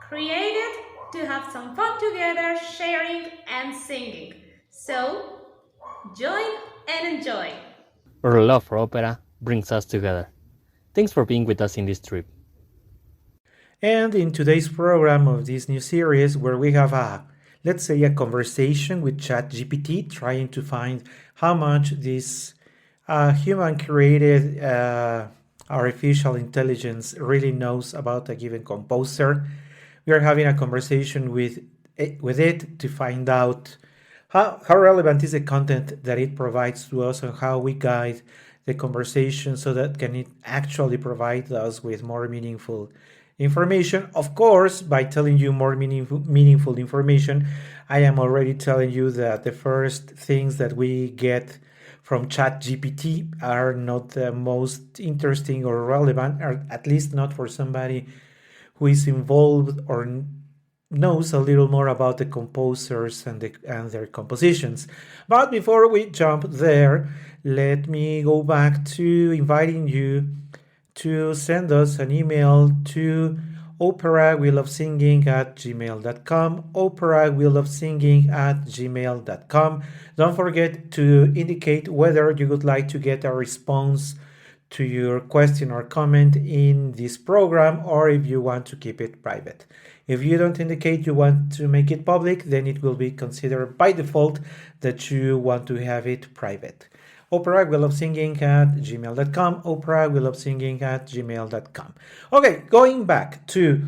created to have some fun together, sharing and singing. So, join and enjoy. Our love for opera brings us together. Thanks for being with us in this trip. And in today's program of this new series, where we have let's say, a conversation with ChatGPT, trying to find how much this human-created artificial intelligence really knows about a given composer. We are having a conversation with it to find out how relevant is the content that it provides to us and how we guide the conversation so that can it actually provide us with more meaningful information. Of course, by telling you more meaningful information, I am already telling you that the first things that we get from ChatGPT are not the most interesting or relevant, or at least not for somebody who is involved or knows a little more about the composers and their compositions. But before we jump there, let me go back to inviting you to send us an email to operawheelofsinging@gmail.com, operawheelofsinging@gmail.com. Don't forget to indicate whether you would like to get a response to your question or comment in this program, or if you want to keep it private. If you don't indicate you want to make it public, then it will be considered by default that you want to have it private. operawheelofsinging@gmail.com, operawheelofsinging@gmail.com. Okay, going back to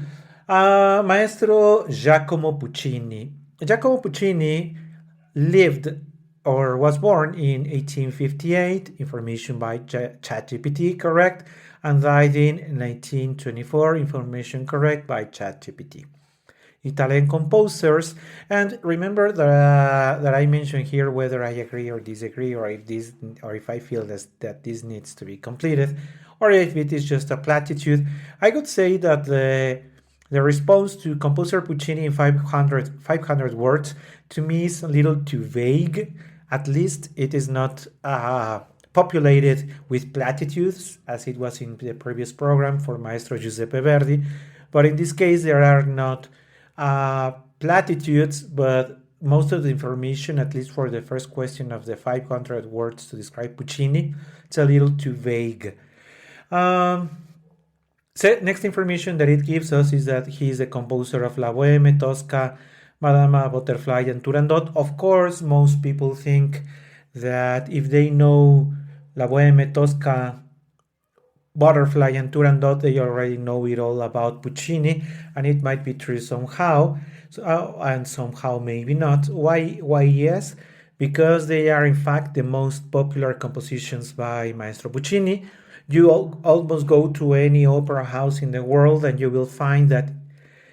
Maestro Giacomo Puccini. Giacomo Puccini lived or was born in 1858, information by ChatGPT, correct, and died in 1924, information correct by ChatGPT. Italian composers, and remember that I mentioned here whether I agree or disagree, or if I feel that this needs to be completed, or if it is just a platitude. I could say that the response to composer Puccini in 500 words to me is a little too vague. At least it is not populated with platitudes as it was in the previous program for Maestro Giuseppe Verdi. But in this case, there are not platitudes, but most of the information, at least for the first question of the 500 words to describe Puccini, it's a little too vague. So next information that it gives us is that he is the composer of La Bohème, Tosca, Madama Butterfly, and Turandot. Of course, most people think that if they know La Bohème, Tosca, Butterfly, and Turandot, they already know it all about Puccini, and it might be true somehow, and somehow maybe not. Why yes? Because they are in fact the most popular compositions by Maestro Puccini. You almost go to any opera house in the world and you will find that,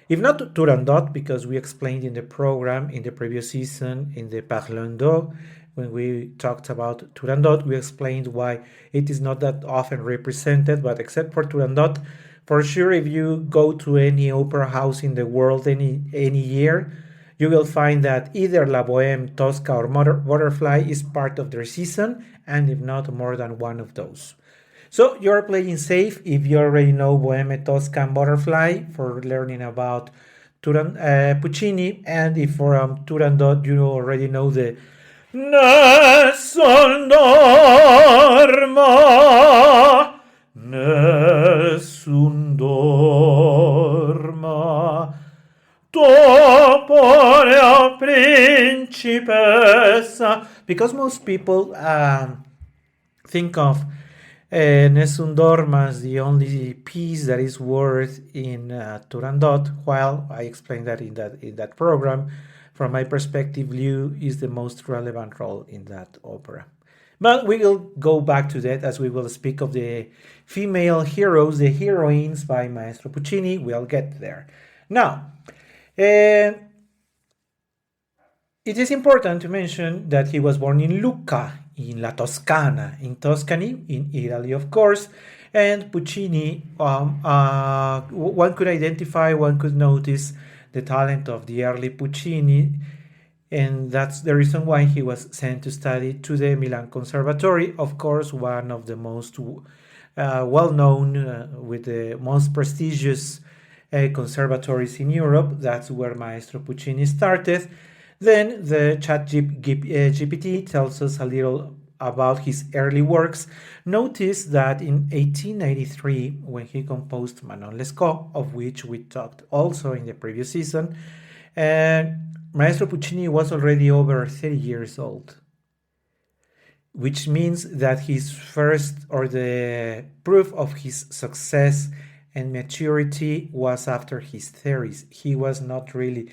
if not Turandot, because we explained in the program in the previous season in the Parlons d'Eau, when we talked about Turandot, we explained why it is not that often represented, but except for Turandot, for sure, if you go to any opera house in the world any year, you will find that either La Bohème, Tosca, or Butterfly is part of their season, and if not, more than one of those. So you're playing safe if you already know Bohème, Tosca, and Butterfly for learning about Puccini, and if for Turandot you already know the Nessun dorma, nessun dorma, Toporia principessa. Because most people think of Nessun Dorma as the only piece that is worth in Turandot, while I explained that in that program. From my perspective, Liu is the most relevant role in that opera. But we will go back to that as we will speak of the female heroes, the heroines by Maestro Puccini. We'll get there. Now, it is important to mention that he was born in Lucca, in La Toscana, in Tuscany, in Italy, of course. And Puccini, one could notice the talent of the early Puccini, and that's the reason why he was sent to study to the Milan Conservatory, of course, one of the most well-known, with the most prestigious conservatories in Europe. That's where Maestro Puccini started. Then the GPT tells us a little about his early works. Notice that in 1893, when he composed Manon Lescaut, of which we talked also in the previous season, Maestro Puccini was already over 30 years old, which means that his first, or the proof of his success and maturity, was after his 30s. He was not really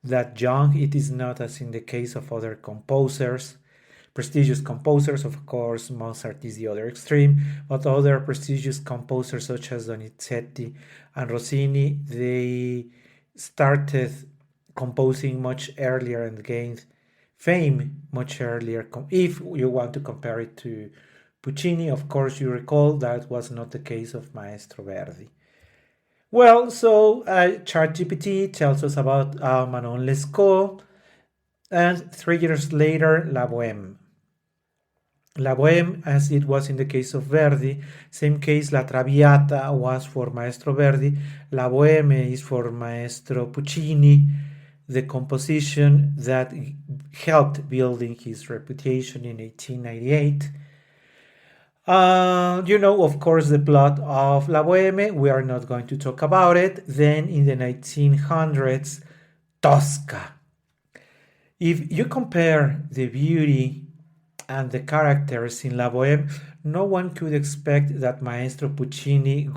that young. It is not as in the case of other composers, prestigious composers. Of course, Mozart is the other extreme, but other prestigious composers such as Donizetti and Rossini, they started composing much earlier and gained fame much earlier. If you want to compare it to Puccini, of course, you recall that was not the case of Maestro Verdi. Well, so ChatGPT tells us about Manon Lescaut, and 3 years later, La Bohème. La Bohème, as it was in the case of Verdi, same case, La Traviata was for Maestro Verdi, La Bohème is for Maestro Puccini, the composition that helped building his reputation in 1898. Of course, the plot of La Bohème. We are not going to talk about it. Then in the 1900s, Tosca. If you compare the beauty and the characters in La Bohème, no one could expect that Maestro Puccini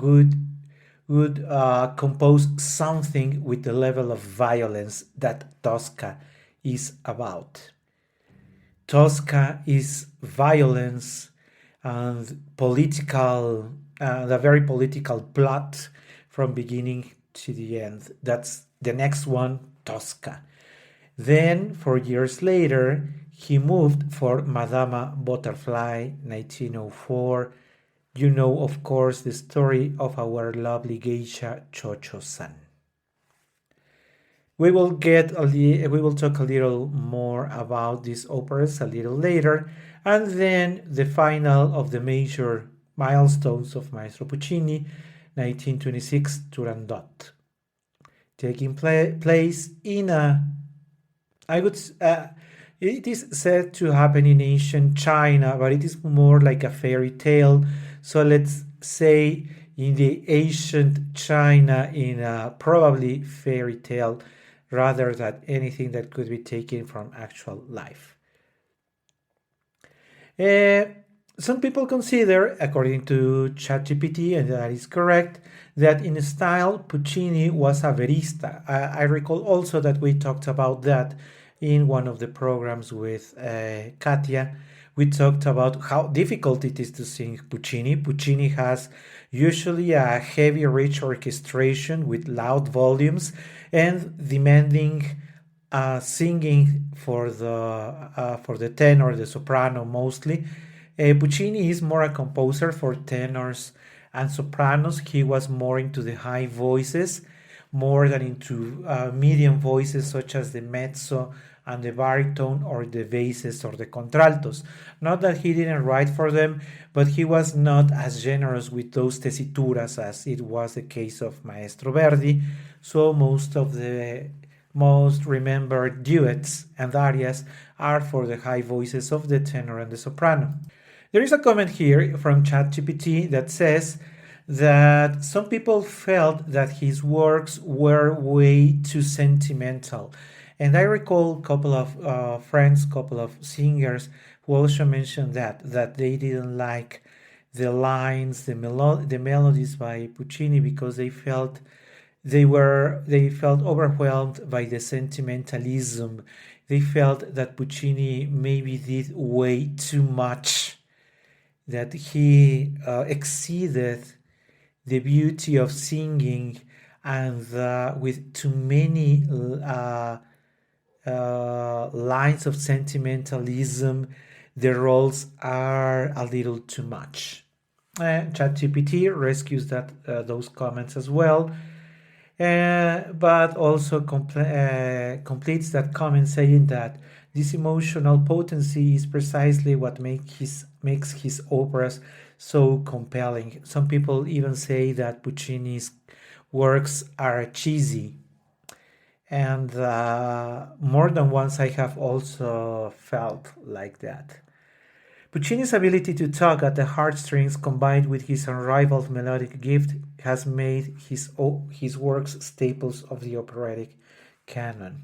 would compose something with the level of violence that Tosca is about. Tosca is violence and political, a very political plot from beginning to the end. That's the next one, Tosca. Then, 4 years later, he moved for Madama Butterfly, 1904. You know, of course, the story of our lovely geisha, Cho-Cho-san. We will talk a little more about these operas a little later, and then the final of the major milestones of Maestro Puccini, 1926, Turandot, taking place in it is said to happen in ancient China, but it is more like a fairy tale. So let's say in the ancient China, in a probably fairy tale, rather than anything that could be taken from actual life. Some people consider, according to ChatGPT, and that is correct, that in style Puccini was a verista. I recall also that we talked about that in one of the programs with Katia. We talked about how difficult it is to sing Puccini. Puccini has usually a heavy, rich orchestration with loud volumes and demanding singing for the tenor, the soprano mostly. Puccini is more a composer for tenors and sopranos. He was more into the high voices, more than into medium voices such as the mezzo and the baritone, or the basses or the contraltos. Not that he didn't write for them, but he was not as generous with those tesituras as it was the case of Maestro Verdi. So most of the most remembered duets and arias are for the high voices of the tenor and the soprano. There is a comment here from ChatGPT that says that some people felt that his works were way too sentimental. And I recall a couple of friends, couple of singers who also mentioned that they didn't like the lines, the melodies by Puccini, because they felt overwhelmed by the sentimentalism. They felt that Puccini maybe did way too much, that he exceeded the beauty of singing, and with too many lines of sentimentalism, the roles are a little too much. ChatGPT rescues those comments as well, but also completes that comment saying that this emotional potency is precisely what makes his operas so compelling. Some people even say that Puccini's works are cheesy. And more than once I have also felt like that. Puccini's ability to tug at the heartstrings combined with his unrivaled melodic gift has made his works staples of the operatic canon.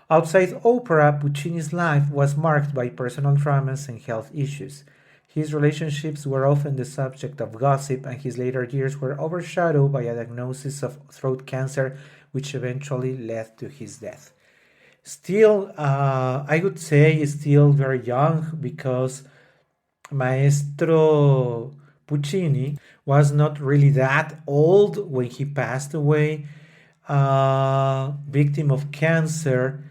Outside opera, Puccini's life was marked by personal dramas and health issues. His relationships were often the subject of gossip, and his later years were overshadowed by a diagnosis of throat cancer, which eventually led to his death. Still, I would say still very young because Maestro Puccini was not really that old when he passed away, victim of cancer.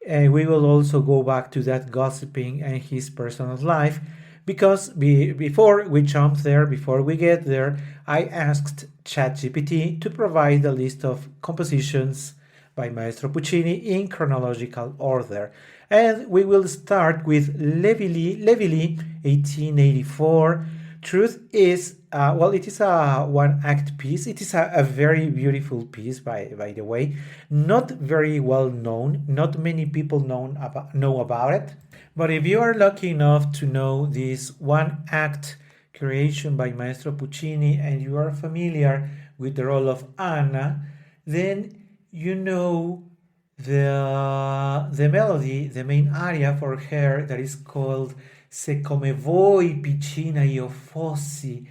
And we will also go back to that gossiping and his personal life because before we jump there, before we get there, I asked ChatGPT to provide a list of compositions by Maestro Puccini in chronological order. And we will start with Levili 1884. Truth is, it is a one-act piece. It is a very beautiful piece, by the way. Not very well known. Not many people know about it. But if you are lucky enough to know this one-act creation by Maestro Puccini and you are familiar with the role of Anna, then you know the melody, the main aria for her that is called Se come voi piccina io fossi,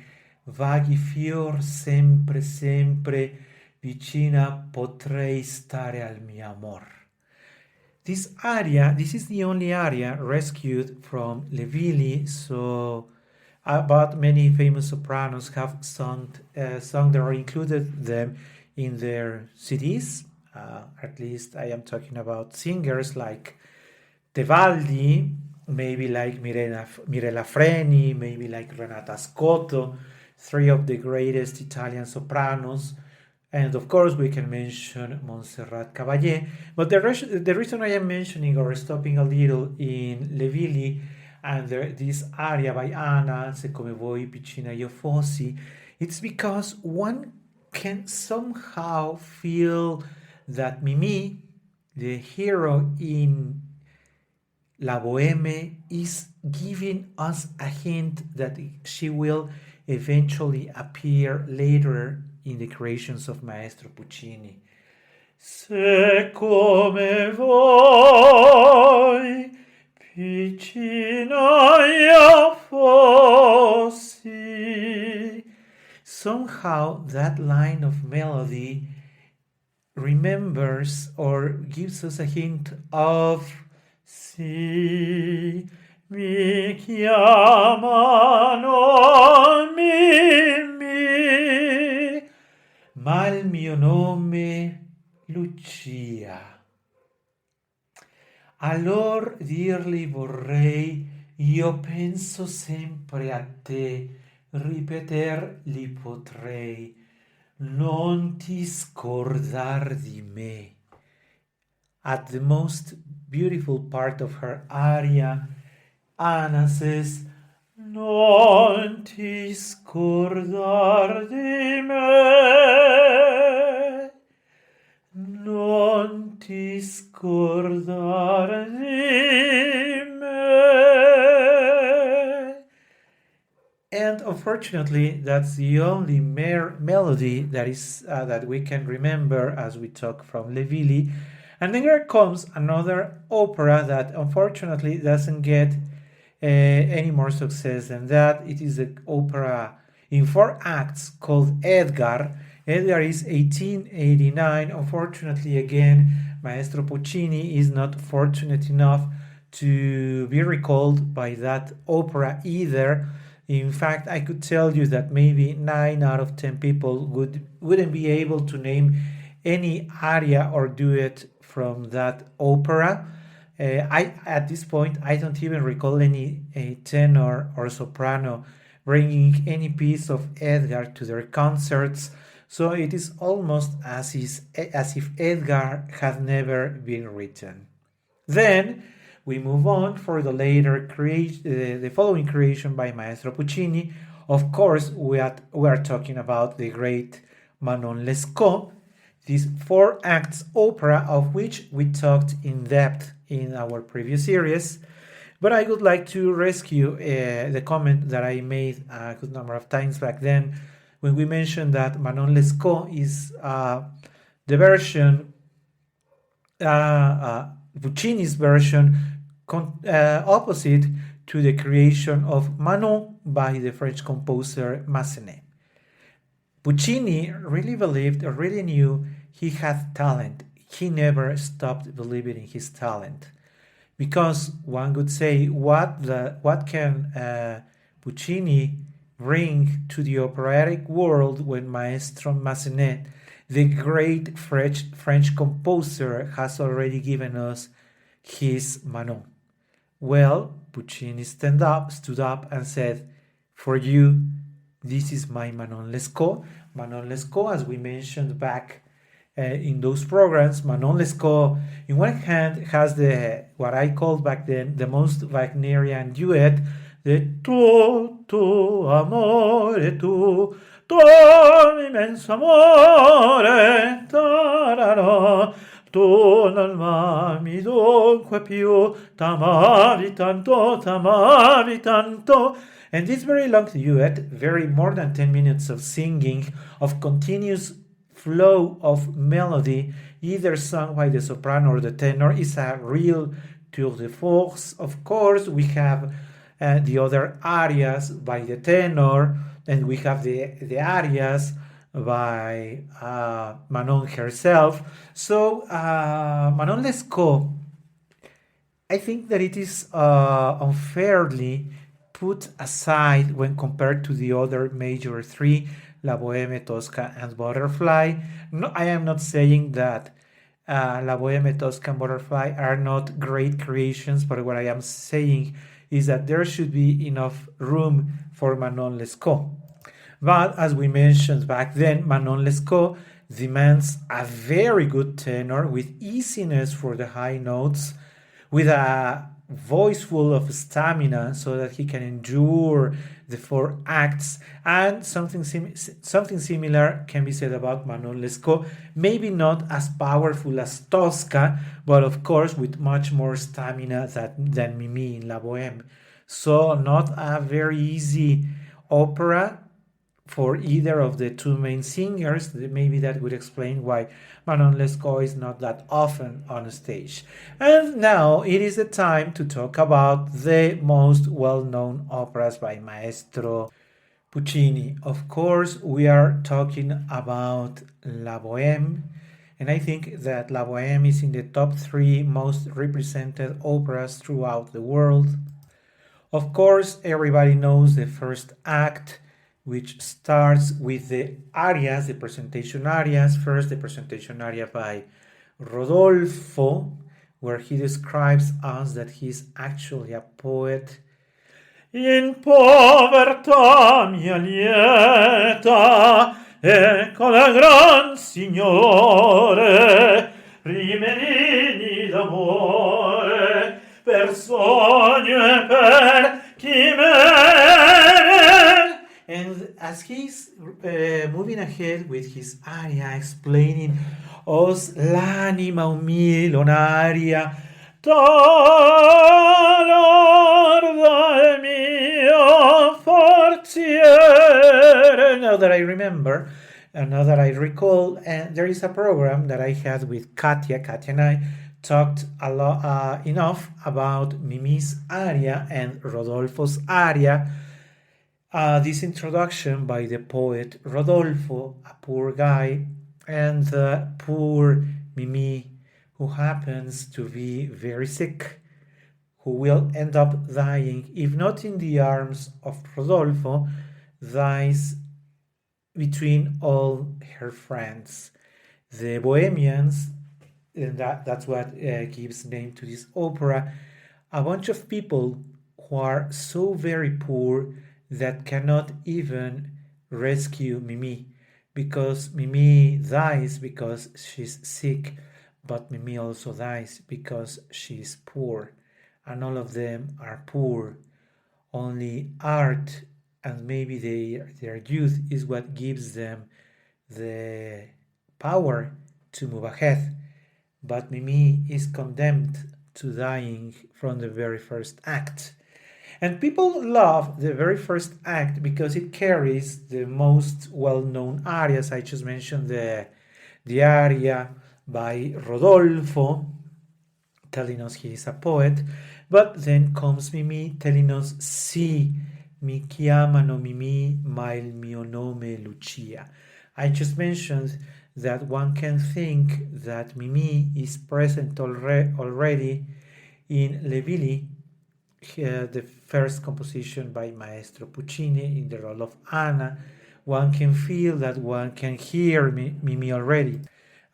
vaghi fior sempre sempre, vicina potrei stare al mio amor. This aria, this is the only aria rescued from Le so but many famous sopranos have sung that or included them in their CDs. At least I am talking about singers like Tebaldi, maybe like Mirella Freni, maybe like Renata Scotto, three of the greatest Italian sopranos. And of course, we can mention Montserrat Caballé. But the reason I am mentioning or stopping a little in Le Villi and this aria by Anna, Se come voi piccina io fossi, it's because one can somehow feel that Mimi, the hero in La Boheme, is giving us a hint that she will eventually appear later in the creations of Maestro Puccini. Se come voi piccina io fossi. Somehow that line of melody remembers or gives us a hint of si mi chiamano Mimì, ma il mio nome Lucia. Allor dirli vorrei, io penso sempre a te, ripeterli potrei, non ti scordar di me. At the most beautiful part of her aria, Anna says, non ti scordar di me, non ti scordar di me. And unfortunately, that's the only melody that is that we can remember as we talk from Le Villi. And then there comes another opera that unfortunately doesn't get any more success than that. It is an opera in 4 acts called Edgar. Edgar is 1889. Unfortunately, again, Maestro Puccini is not fortunate enough to be recalled by that opera either. In fact, I could tell you that maybe 9 out of 10 people wouldn't be able to name any aria or duet from that opera. At this point, I don't even recall any tenor or soprano bringing any piece of Edgar to their concerts. So it is almost as if Edgar had never been written. Then we move on for the the following creation by Maestro Puccini. Of course, we are talking about the great Manon Lescaut, this 4 acts opera of which we talked in depth in our previous series. But I would like to rescue the comment that I made a good number of times back then when we mentioned that Manon Lescaut is the version, Puccini's version, opposite to the creation of Manon by the French composer Massenet. Puccini really believed or really knew he had talent. He never stopped believing in his talent. Because one would say, what can Puccini bring to the operatic world when Maestro Massenet, the great French composer, has already given us his Manon? Well, Puccini stood up and said, for you, this is my Manon Lescaut. Manon Lescaut, as we mentioned back in those programs, Manon Lescaut, in one hand, has what I called back then the most Wagnerian duet, the tu amore tu immenso amore tarara, tu non m'ami dunque più, t'amavi tanto. And this very long duet, very more than 10 minutes of singing, of continuous flow of melody, either sung by the soprano or the tenor, is a real tour de force. Of course, we have the other arias by the tenor, and we have the arias by Manon herself. So Manon Lescaut, I think that it is unfairly put aside when compared to the other major three, La Bohème, Tosca, and Butterfly. No, I am not saying that La Bohème, Tosca, and Butterfly are not great creations, but what I am saying is that there should be enough room for Manon Lescaut. But as we mentioned back then, Manon Lescaut demands a very good tenor with easiness for the high notes, with a voice full of stamina so that he can endure the 4 acts. And something similar can be said about Manon Lescaut, maybe not as powerful as Tosca, but of course with much more stamina than Mimi in La Bohème. So not a very easy opera for either of the two main singers. Maybe that would explain why Manon Lescaut is not that often on stage. And now it is the time to talk about the most well-known operas by Maestro Puccini. Of course, we are talking about La Bohème, and I think that La Bohème is in the top 3 most represented operas throughout the world. Of course, everybody knows the first act, which starts with the arias, the presentation arias. First, the presentation aria by Rodolfo, where he describes us that he's actually a poet. In povertà mia lieta, ecco la gran signore, rimerini d'amore, per sogno e per chimere. And as he's moving ahead with his aria, explaining os l'anima umile un'aria, dolor del mio forziere. Now that I remember, now that I recall, and there is a program that I had with Katia. Katia and I talked a lot enough about Mimi's aria and Rodolfo's aria. This introduction by the poet Rodolfo, a poor guy, and the poor Mimi, who happens to be very sick, who will end up dying, if not in the arms of Rodolfo, dies between all her friends. The Bohemians, and that's what gives name to this opera, a bunch of people who are so very poor that cannot even rescue Mimi, because Mimi dies because she's sick, but Mimi also dies because she's poor, and all of them are poor. Only art and maybe their youth is what gives them the power to move ahead, but Mimi is condemned to dying from the very first act. And people love the very first act because it carries the most well-known arias. I just mentioned the aria by Rodolfo, telling us he is a poet, but then comes Mimi telling us sì, mi chiamano Mimi, ma il mio nome Lucia. I just mentioned that one can think that Mimi is present already in Le Villi, the first composition by Maestro Puccini in the role of Anna. One can feel that one can hear Mimi already.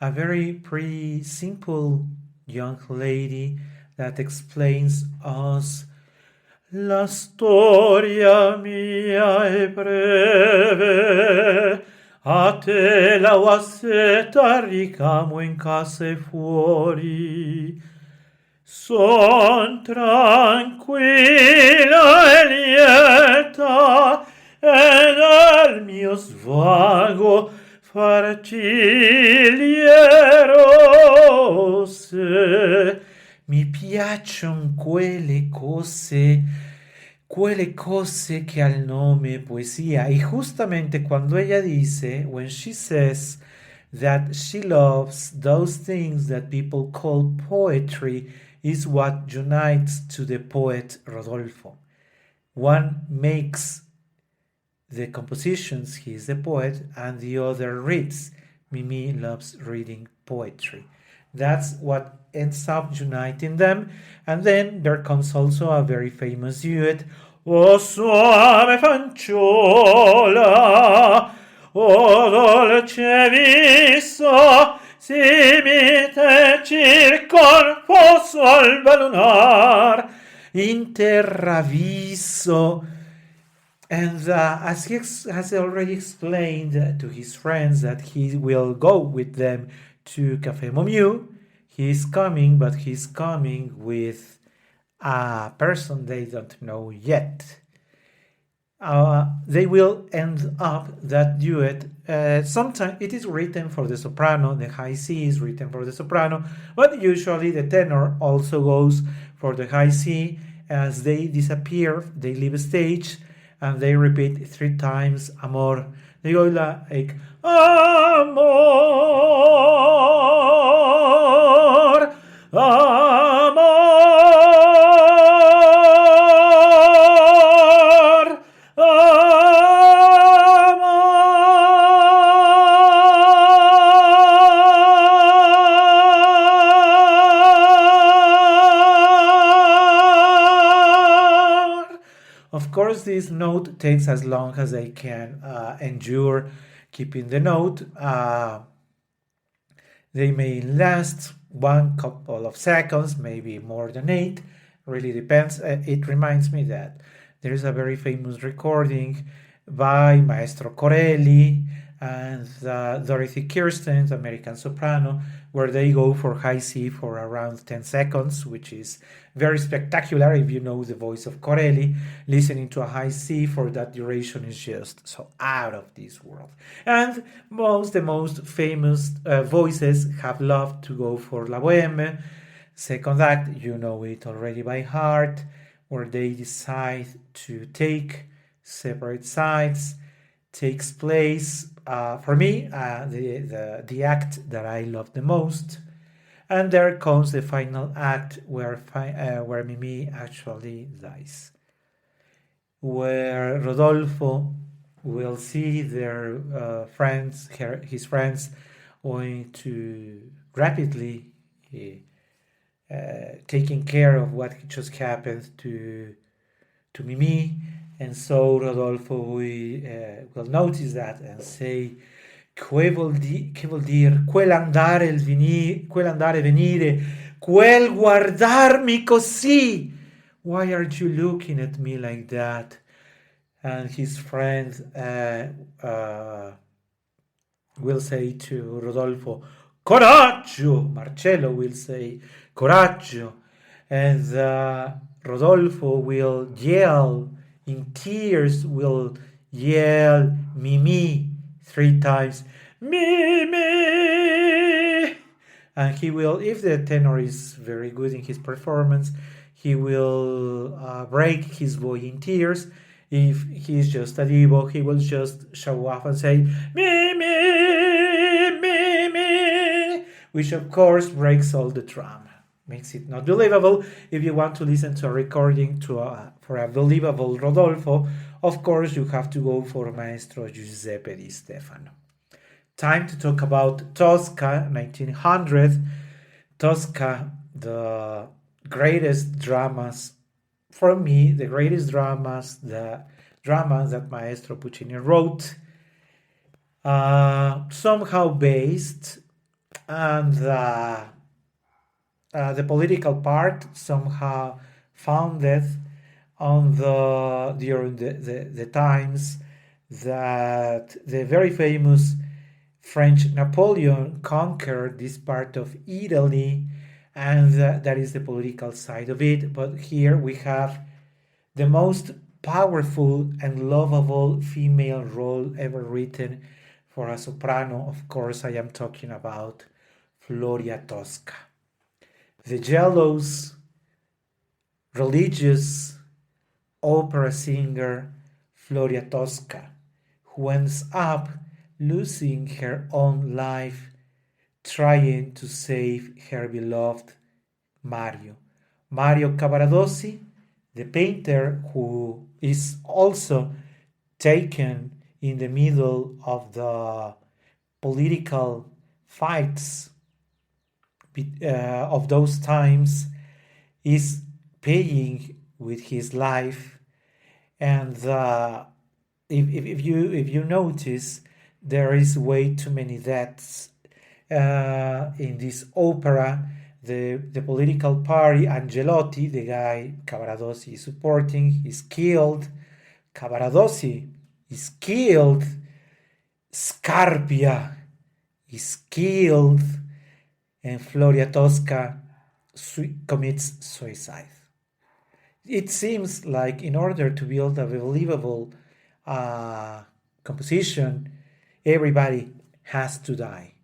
A very pretty simple young lady that explains us la storia mia è breve, a te la guazzetta ricamo in casa e fuori. Son tranquilla e lieta ed al mio svago farcigliero se mi piacciono quelle cose che al nome poesia. Y justamente cuando ella dice, when she says that she loves those things that people call poetry, is what unites to the poet Rodolfo. One makes the compositions, he is the poet, and the other reads. Mimi loves reading poetry. That's what ends up uniting them. And then there comes also a very famous duet. O suave fanciulla, o dolce viso, si mi te circon fosso al lunar, in terra viso. And as he has already explained to his friends that he will go with them to Café Momieux, he is coming, but he's coming with a person they don't know yet. They will end up that duet. Sometimes it is written for the soprano, the high C is written for the soprano, but usually the tenor also goes for the high C. As they disappear, they leave stage, and they repeat 3 times amor. They go like amor, amor, amor. Of course, this note takes as long as they can endure keeping the note. They may last 1 couple of seconds, maybe more than 8. Really depends. It reminds me that there is a very famous recording by Maestro Corelli and Dorothy Kirsten, the American soprano, where they go for high C for around 10 seconds, which is very spectacular if you know the voice of Corelli. Listening to a high C for that duration is just so out of this world. And the most famous voices have loved to go for La Bohème. Second act, you know it already by heart, where they decide to take separate sides. Takes place, for me, the act that I love the most. And there comes the final act where Mimi actually dies. Where Rodolfo will see their his friends, going to rapidly taking care of what just happened to Mimi. And so Rodolfo will notice that and say, che vuol dire quell'andare e venire, quel guardarmi così? Why are you looking at me like that? And his friend will say to Rodolfo, coraggio! Marcello will say, coraggio! And Rodolfo will yell, in tears will yell Mimi 3 times. me, me. And he will, if the tenor is very good in his performance, he will break his voice in tears. If he's just a divo, he will just show off and say, me, me, me, me, which of course breaks all the drama, makes it not believable. If you want to listen to a recording for a believable Rodolfo, of course you have to go for Maestro Giuseppe Di Stefano. Time to talk about Tosca, 1900. Tosca, the greatest dramas, for me, the greatest dramas, the dramas that Maestro Puccini wrote, somehow based on the political part, somehow founded on during the times that the very famous French Napoleon conquered this part of Italy, and that is the political side of it. But here we have the most powerful and lovable female role ever written for a soprano. Of course, I am talking about Floria Tosca, the jealous, religious opera singer Floria Tosca, who ends up losing her own life trying to save her beloved Mario. Mario Cavaradossi, the painter who is also taken in the middle of the political fights of those times, is paying with his life. And if you notice, there is way too many deaths in this opera. The political party, Angelotti, the guy Cavaradossi is supporting, is killed. Cavaradossi is killed. Scarpia is killed. And Floria Tosca commits suicide. It seems like in order to build a believable composition, everybody has to die.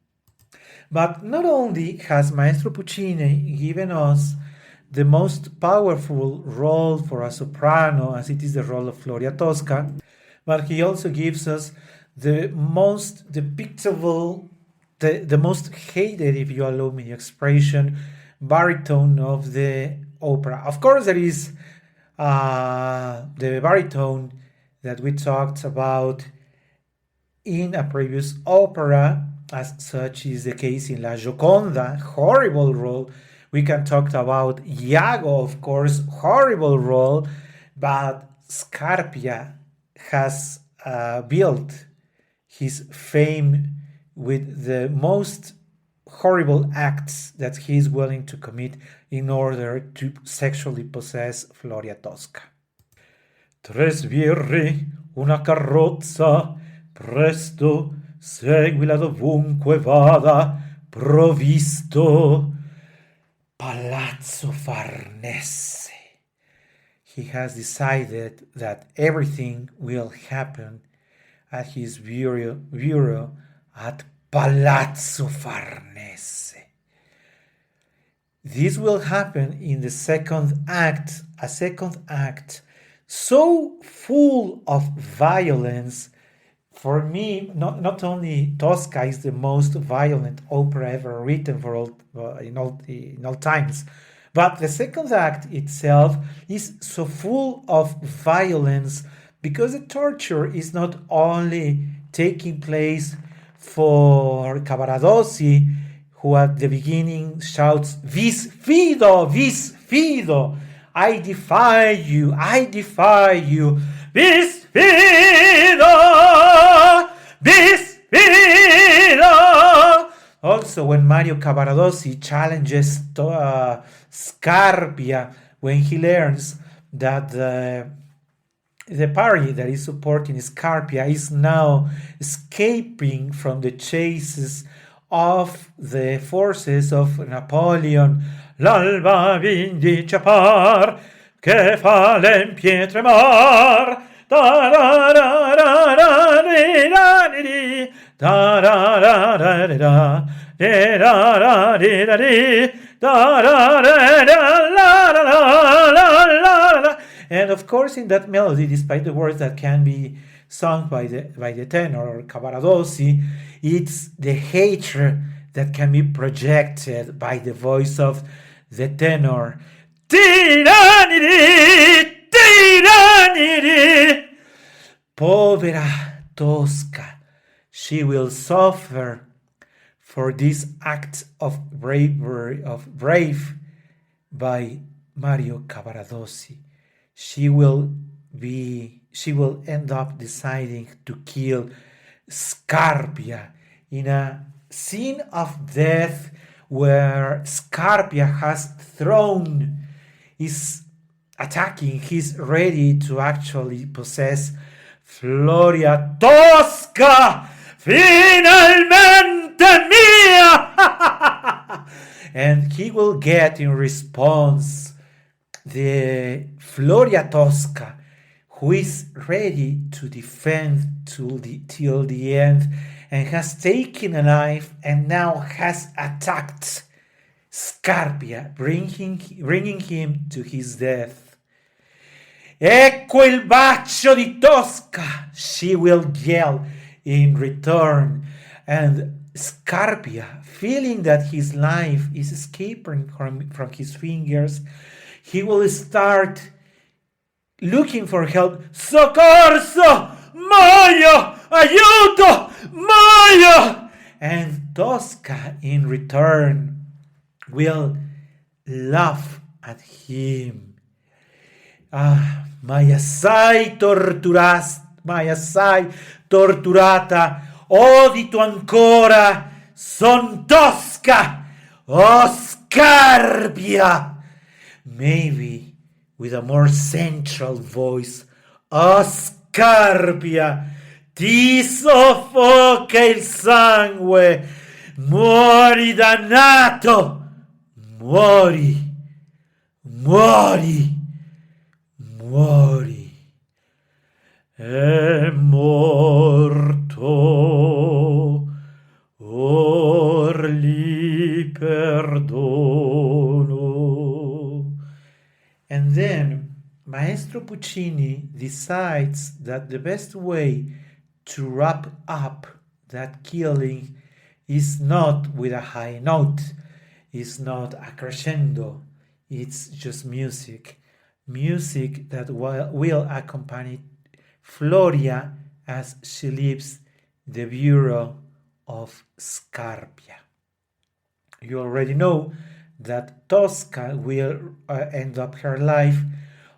But not only has Maestro Puccini given us the most powerful role for a soprano, as it is the role of Floria Tosca, but he also gives us the most depictable, the most hated, if you allow me the expression, baritone of the opera. Of course, there is the baritone that we talked about in a previous opera, as such is the case in La Gioconda, horrible role. We can talk about Iago, of course, horrible role, but Scarpia has built his fame with the most horrible acts that he is willing to commit in order to sexually possess Floria Tosca. Tres birri, una carrozza, presto, seguila dovunque vada, provvisto, Palazzo Farnese. He has decided that everything will happen at his bureau at Palazzo Farnese. This will happen in the second act, a second act so full of violence. For me, not only Tosca is the most violent opera ever written in all times, but the second act itself is so full of violence because the torture is not only taking place for Cavaradossi, who at the beginning shouts, "Vis fido, vis fido, I defy you, vis fido, vis fido." Also, when Mario Cavaradossi challenges Scarpia, when he learns that the party that is supporting Scarpia is now escaping from the chases of the forces of Napoleon. L'alba vindice par, che fa l'empie tremar, da da da da da da da da da And of course, in that melody, despite the words that can be sung by the tenor or Cavaradossi, it's the hatred that can be projected by the voice of the tenor. Povera Tosca, she will suffer for this act of bravery, of brave by Mario Cavaradossi. She will end up deciding to kill Scarpia in a scene of death where Scarpia has thrown, is attacking, he's ready to actually possess Floria Tosca, finalmente mia! And he will get in response the Floria Tosca, who is ready to defend till the end, and has taken a knife and now has attacked Scarpia, bringing him to his death. Ecco il bacio di Tosca, she will yell in return, and Scarpia, feeling that his life is escaping from his fingers, he will start looking for help. Soccorso! Mario! Aiuto! Mario! And Tosca, in return, will laugh at him. My assai torturata, odito ancora, son Tosca, oh Scarpia. Maybe with a more central voice, oh Scarpia, ti soffoca il sangue, muori dannato, muori, muori, muori. È morto, or li perdono. And then Maestro Puccini decides that the best way to wrap up that killing is not with a high note, it's not a crescendo, it's just music. Music that will accompany Floria as she leaves the bureau of Scarpia. You already know that Tosca will end up her life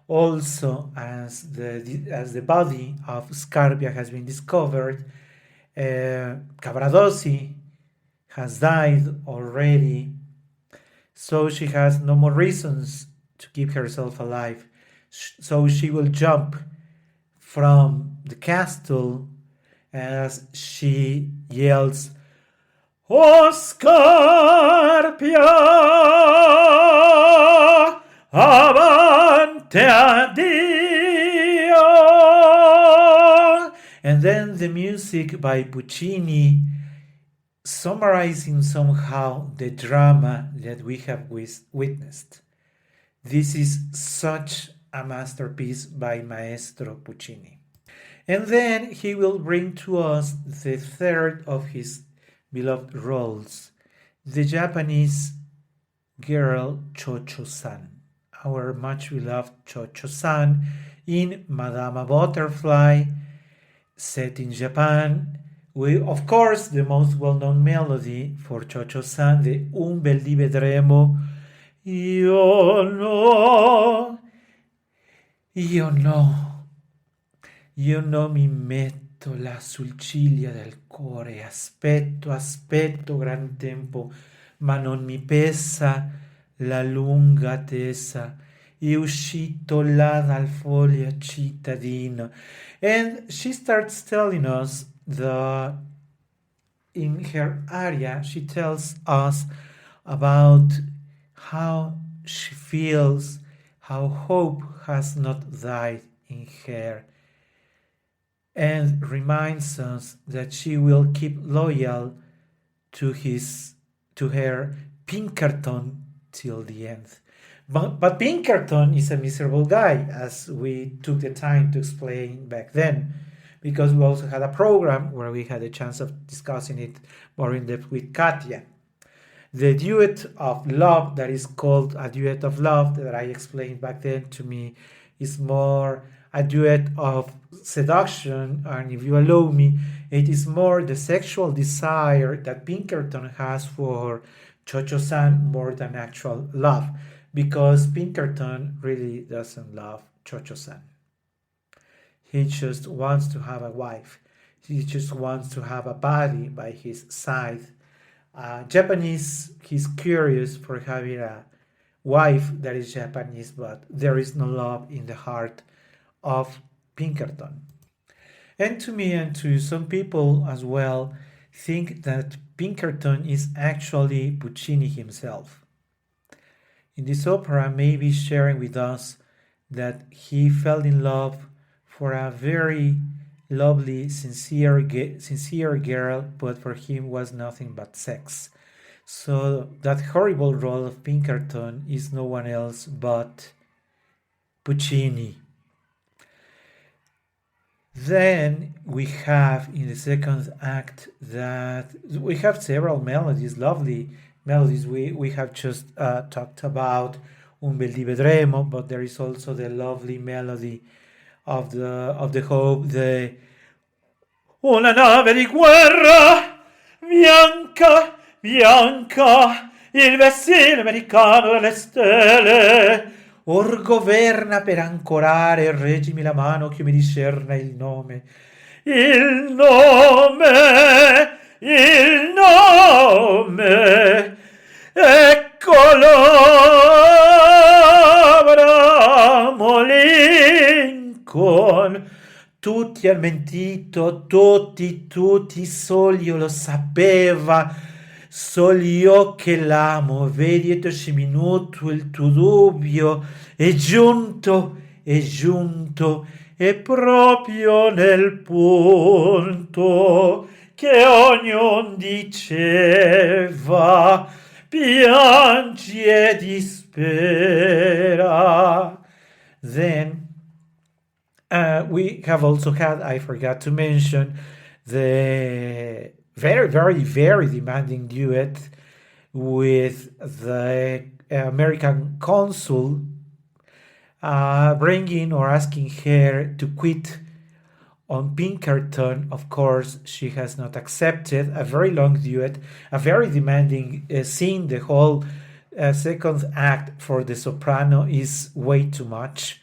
also as the body of Scarpia has been discovered. Cavaradossi has died already, so she has no more reasons to keep herself alive. So she will jump from the castle as she yells, "O Scarpia, avante addio!" And then the music by Puccini, summarizing somehow the drama that we have witnessed. This is such a masterpiece by Maestro Puccini. And then he will bring to us the third of his beloved roles, the Japanese girl Cho-Cho-san, our much beloved Cho-Cho-san in Madama Butterfly, set in Japan. Of course, the most well-known melody for Cho-Cho-san, the Un bel di vedremo. Io no mi metto là sul ciglia del cuore, aspetto gran tempo, ma non mi pesa la lunga attesa, è uscito là dal foglio cittadino. And she starts telling us in her aria, she tells us about how she feels, how hope has not died in her, and reminds us that she will keep loyal to his to her Pinkerton till the end. But Pinkerton is a miserable guy, as we took the time to explain back then, because we also had a program where we had a chance of discussing it more in depth with Katya. The duet of love that is called a duet of love that I explained back then, to me is more a duet of seduction, and if you allow me, it is more the sexual desire that Pinkerton has for Chocho-san more than actual love, because Pinkerton really doesn't love Chocho-san. He just wants to have a wife. He just wants to have a body by his side. Japanese, he's curious for having a wife that is Japanese, but there is no love in the heart of Pinkerton. And to me and to some people as well, think that Pinkerton is actually Puccini himself. In this opera, maybe sharing with us that he fell in love for a very lovely, sincere girl, but for him was nothing but sex. So that horrible role of Pinkerton is no one else but Puccini. Then we have in the second act that we have several melodies, lovely melodies. We have just talked about Un bel di vedremo, but there is also the lovely melody of the hope, the Una nave di guerra bianca, bianca, il vessillo americano delle stelle. Or governa per ancorare, reggimi la mano che mi discerna il nome. Il nome, il nome, eccolo, Abramo Lincoln. Tutti hanno mentito, tutti, solo io lo sapeva, solo io che l'amo, vedi, etoci minuto il tuo dubbio, è giunto, è proprio nel punto che ognuno diceva, piangi e dispera. Then we have also had, I forgot to mention, the very, very, very demanding duet with the American consul, bringing or asking her to quit on Pinkerton. Of course, she has not accepted. A very long duet, a very demanding scene. The whole second act for the soprano is way too much.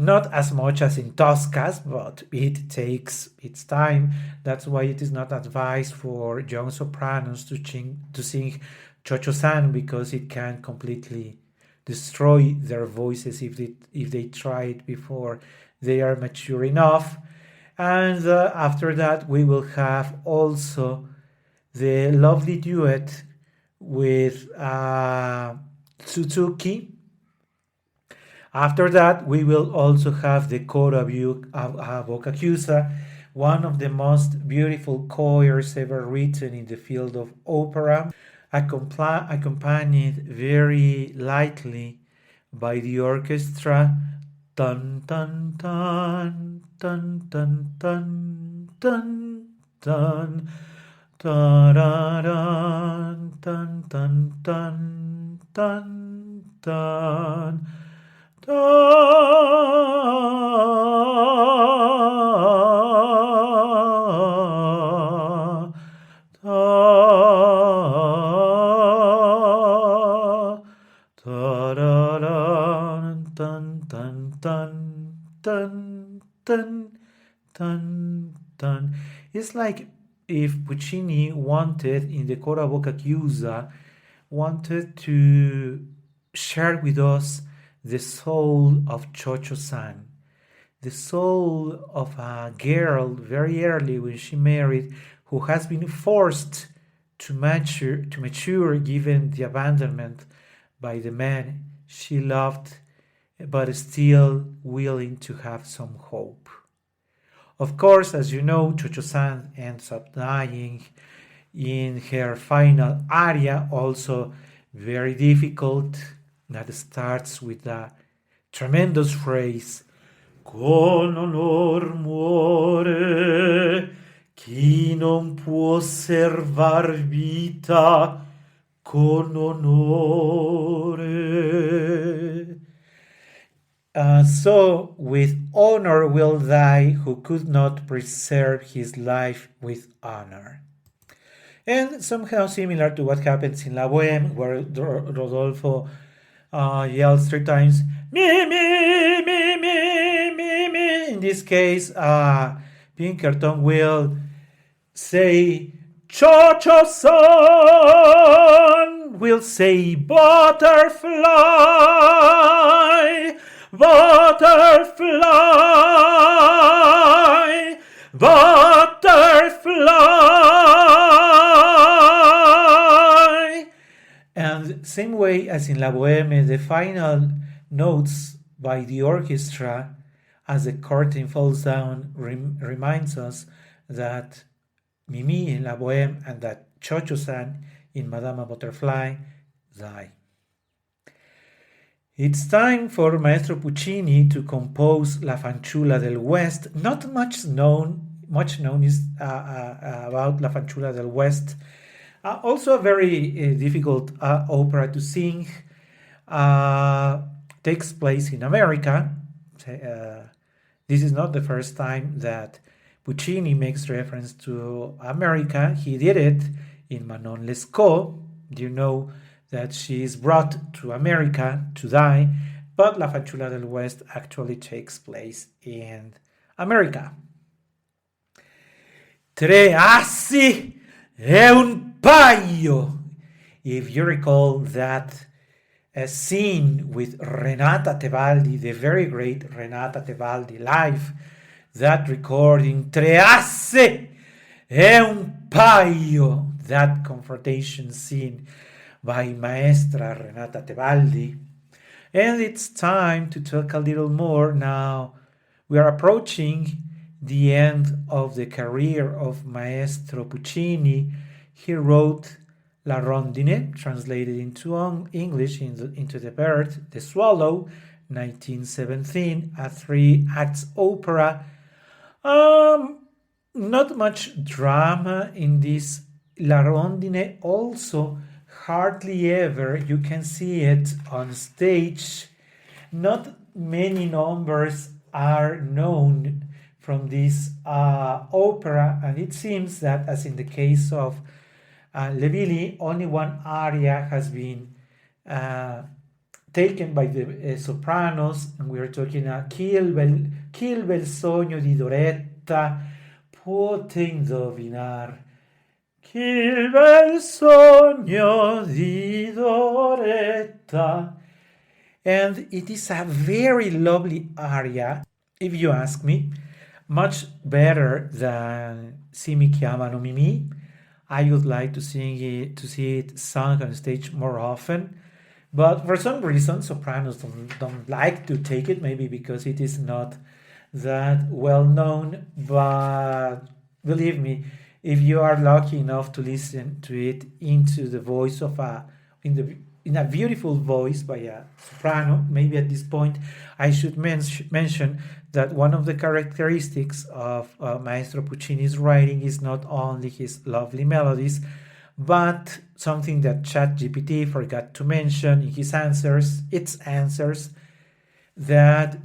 Not as much as in Toscas, but it takes its time. That's why it is not advised for young sopranos to sing Chocho-san, because it can completely destroy their voices if they try it before they are mature enough. And after that, we will have also the lovely duet with Suzuki. After that, we will also have the Coro a Boca Chiusa, one of the most beautiful choirs ever written in the field of opera, accompanied very lightly by the orchestra. Dun dun dun dun dun dun dun dun dun dun dun dun dun dun. Dun, It's like if Puccini wanted, in the Coro a Boca Chiusa, wanted to share with us the soul of Chocho-san, the soul of a girl very early when she married, who has been forced to mature given the abandonment by the man she loved, but still willing to have some hope. Of course, as you know, Chocho-san ends up dying in her final aria, also very difficult, that starts with a tremendous phrase, con honor muore chi non può servar vita con onore. So with honor will die who could not preserve his life with honor. And somehow similar to what happens in La Boheme, where Rodolfo yells 3 times, me, me, me, me, me, me. In this case, Pinkerton will say, Cho-cho son, will say, butterfly, butterfly, butterfly. And same way as in La Boheme, the final notes by the orchestra as the curtain falls down reminds us that Mimi in La Boheme and that Cho-cho-san in Madama Butterfly die. It's time for Maestro Puccini to compose La Fanciulla del West. Not much known is about La Fanciulla del West. Also a very difficult opera to sing. Takes place in America. This is not the first time that Puccini makes reference to America. He did it in Manon Lescaut. You know that she is brought to America to die, but La Fanciulla del West actually takes place in America. Tre assi e un paio. If you recall that scene with Renata Tebaldi, the very great Renata Tebaldi live, that recording Tre assi e un paio, that confrontation scene by Maestra Renata Tebaldi. And it's time to talk a little more now. We are approaching the end of the career of Maestro Puccini. He wrote La Rondine, translated into English into the Bird, The Swallow, 1917, a 3-act opera. Not much drama in this La Rondine. Also, hardly ever you can see it on stage. Not many numbers are known from this opera, and it seems that, as in the case of Levili, only one aria has been taken by the sopranos, and we are talking chi il bel sogno di Doretta pote indovinar. Chi il bel sogno di Doretta. And it is a very lovely aria, if you ask me, much better than Si mi chiamano Mimi. I would like to see it sung on stage more often, but for some reason sopranos don't like to take it, maybe because it is not that well known. But believe me, if you are lucky enough to listen to it into the voice of in a beautiful voice by a soprano, maybe at this point I should mention that one of the characteristics of Maestro Puccini's writing is not only his lovely melodies, but something that ChatGPT forgot to mention in its answers, that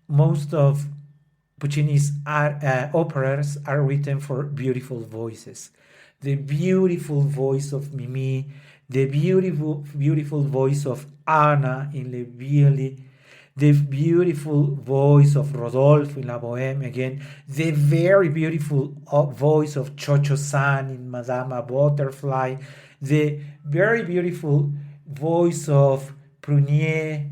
most of Puccini's operas are written for beautiful voices. The beautiful voice of Mimi, the beautiful voice of Anna in Le Violi, the beautiful voice of Rodolfo in La Boheme again, the very beautiful voice of Cho-cho-san in Madama Butterfly, the very beautiful voice of Prunier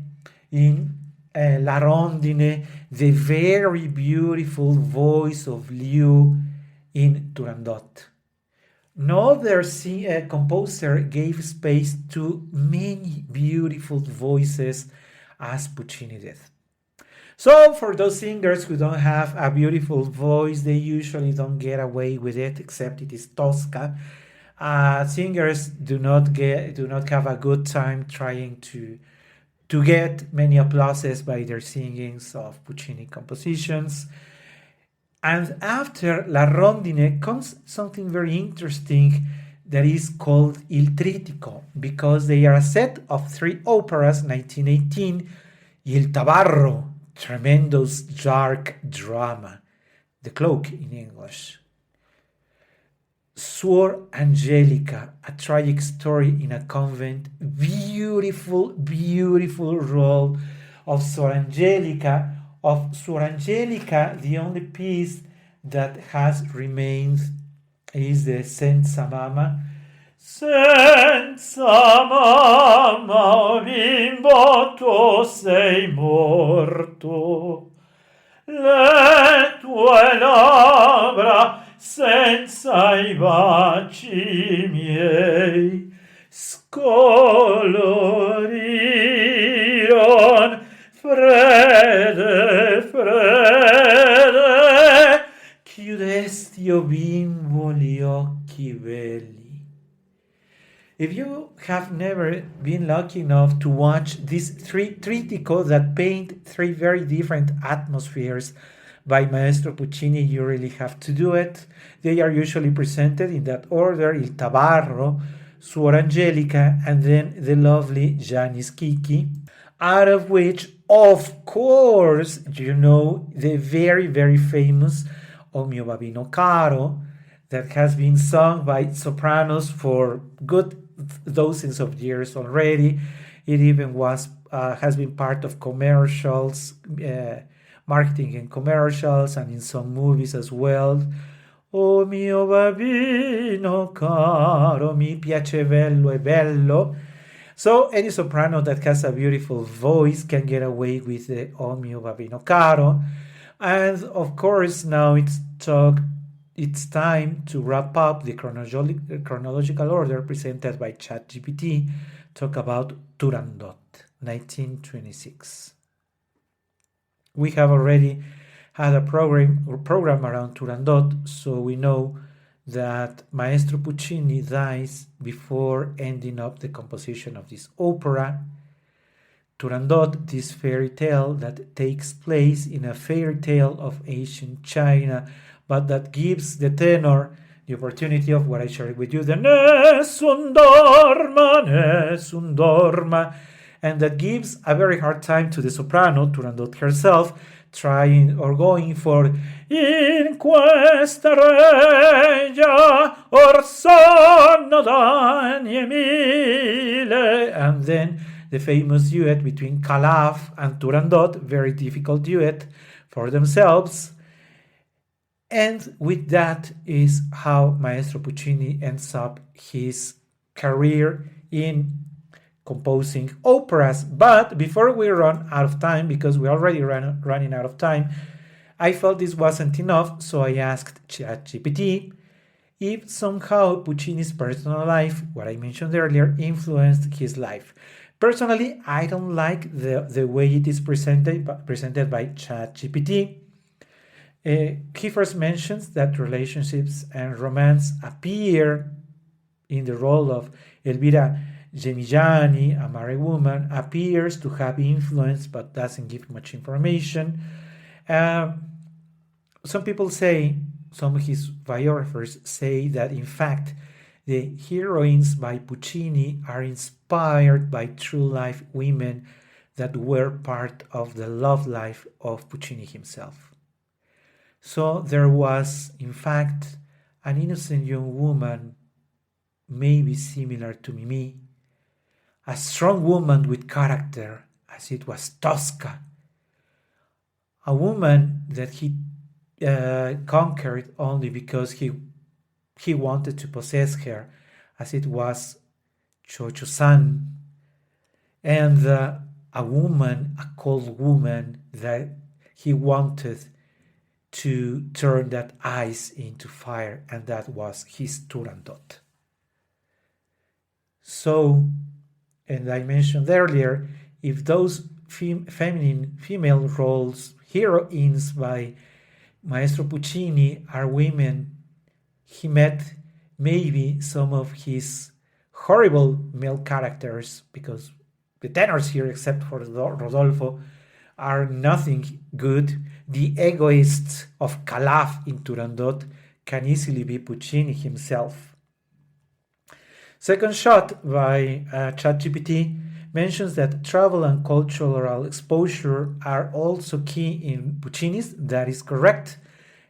in La Rondine, the very beautiful voice of Liu in Turandot. No other composer gave space to many beautiful voices as Puccini did. So for those singers who don't have a beautiful voice, they usually don't get away with it, except it is Tosca. Singers do not have a good time trying to get many applauses by their singings of Puccini compositions. And after La Rondine comes something very interesting that is called Il Trittico, because they are a set of three operas, 1918, Il Tabarro, tremendous dark drama, the cloak in English. Suor Angelica, a tragic story in a convent, beautiful, beautiful role of Suor Angelica. Of Suor Angelica, the only piece that has remained is the Senza Mama. Senza mamma, bimbo, tu sei morto. Le tue labbra senza I baci miei scoloriron fredde, fredde, chiudesti, o bimbo, gli occhi belli. If you have never been lucky enough to watch these three trittico that paint three very different atmospheres by Maestro Puccini, you really have to do it. They are usually presented in that order: Il Tabarro, Suor Angelica, and then the lovely Giannis Kiki, out of which, of course, you know the very, very famous O mio babino caro, that has been sung by sopranos for good dozens of years already. It even has been part of commercials, marketing in commercials, and in some movies as well. O mio babino caro, mi piace bello e bello. So any soprano that has a beautiful voice can get away with the O mio babino caro. And of course, now it's time to wrap up the chronological order presented by ChatGPT. Talk about Turandot, 1926. We have already had a program around Turandot, so we know that Maestro Puccini dies before ending up the composition of this opera. Turandot, this fairy tale that takes place in a fairy tale of ancient China, but that gives the tenor the opportunity of what I shared with you, the nessun dorma, and that gives a very hard time to the soprano, Turandot herself, trying or going for in questa regia or sonno d'anni mille, and then the famous duet between Calaf and Turandot, very difficult duet for themselves. And with that is how Maestro Puccini ends up his career in composing operas. But before we run out of time, because we're already running out of time, I felt this wasn't enough, so I asked ChatGPT if somehow Puccini's personal life, what I mentioned earlier, influenced his life. Personally, I don't like the way it is presented by ChatGPT. He first mentions that relationships and romance appear in the role of Elvira Gemigiani, a married woman, appears to have influence but doesn't give much information. Some people say, some of his biographers say that in fact the heroines by Puccini are inspired by true life women that were part of the love life of Puccini himself. So there was, in fact, an innocent young woman, maybe similar to Mimi, a strong woman with character, as it was Tosca, a woman that he conquered only because he wanted to possess her, as it was Cho-Cho-san, and a woman, a cold woman that he wanted to turn that ice into fire, and that was his Turandot. So, and I mentioned earlier, if those female roles, heroines by Maestro Puccini, are women he met maybe some of his horrible male characters, because the tenors here, except for Rodolfo, are nothing good. The egoists of Calaf in Turandot can easily be Puccini himself. Second shot by ChatGPT mentions that travel and cultural exposure are also key in Puccini's. That is correct.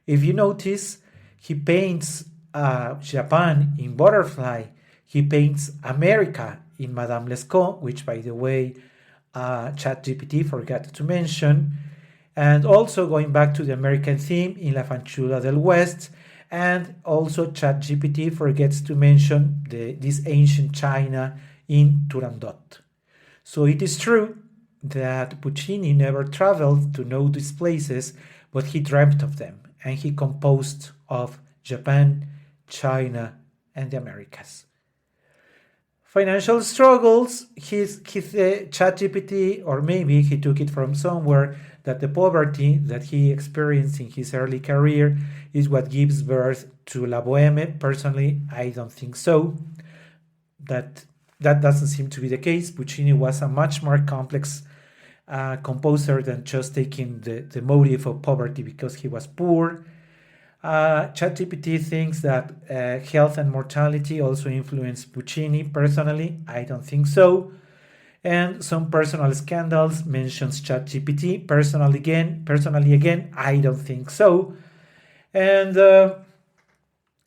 If you notice, he paints Japan in Butterfly. He paints America in Madame Lescaut, which, by the way, ChatGPT forgot to mention. And also going back to the American theme in La Fanciulla del West. And also ChatGPT forgets to mention this ancient China in Turandot. So it is true that Puccini never traveled to know these places, but he dreamt of them, and he composed of Japan, China, and the Americas. Financial struggles, his ChatGPT, or maybe he took it from somewhere, that the poverty that he experienced in his early career is what gives birth to La Boheme. Personally, I don't think so. That doesn't seem to be the case. Puccini was a much more complex composer than just taking the motive of poverty because he was poor. ChatGPT thinks that health and mortality also influenced Puccini. Personally, I don't think so. And some personal scandals mentions ChatGPT. Personally again, I don't think so. And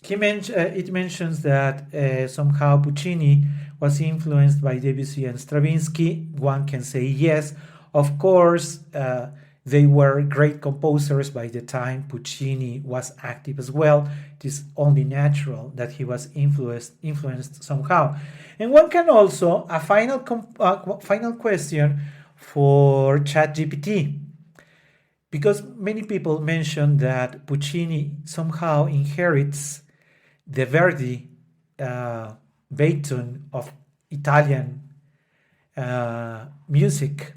it mentions that somehow Puccini was influenced by Debussy and Stravinsky. One can say yes, of course. They were great composers by the time Puccini was active as well. It is only natural that he was influenced somehow. And one can also, a final question for ChatGPT, because many people mention that Puccini somehow inherits the Verdi baton of Italian music.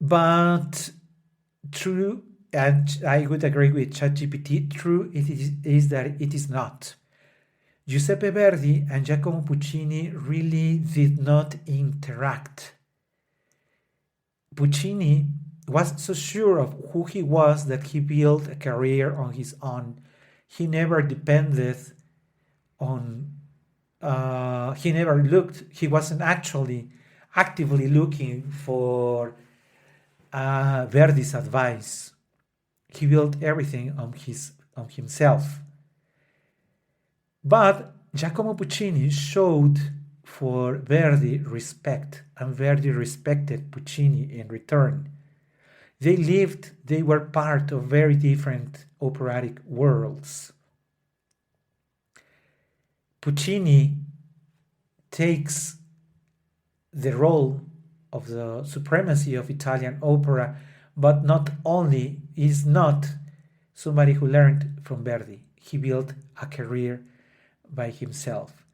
But true, and I would agree with ChatGPT, true is that it is not. Giuseppe Verdi and Giacomo Puccini really did not interact. Puccini was so sure of who he was that he built a career on his own. He never depended on, he never looked, he wasn't actually actively looking for Verdi's advice. He built everything on himself. But Giacomo Puccini showed for Verdi respect, and Verdi respected Puccini in return. They were part of very different operatic worlds. Puccini takes the role of the supremacy of Italian opera, but not only is not somebody who learned from Verdi. He built a career by himself.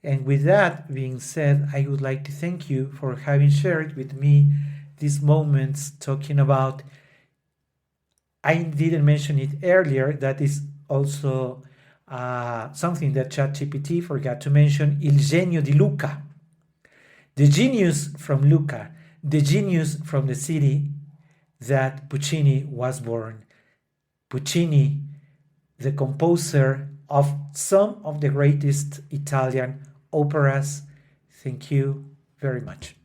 And with that being said, I would like to thank you for having shared with me these moments talking about, I didn't mention it earlier, that is also something that ChatGPT forgot to mention, Il genio di Lucca. The genius from Lucca, the genius from the city that Puccini was born. Puccini, the composer of some of the greatest Italian operas. Thank you very much.